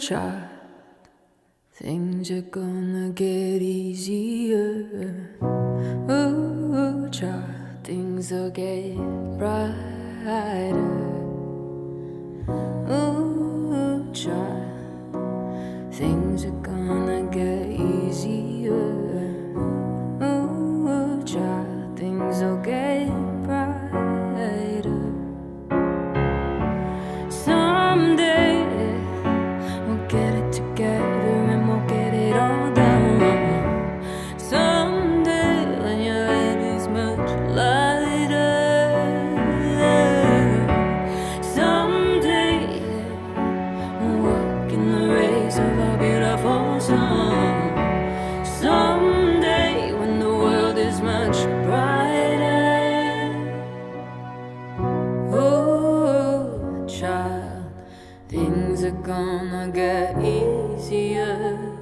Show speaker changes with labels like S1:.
S1: child, things are gonna get easier. Ooh, child, things will get brighter. Ooh, child, things are gonna get easier. Ooh, child, things will get brighter. Someday we'll get it together and we'll get it all done. Someday when your head is much lighter. Someday we'll walk in the rays of our beautiful sun. Someday when the world is much brighter. Oh, child, things are gonna get easier.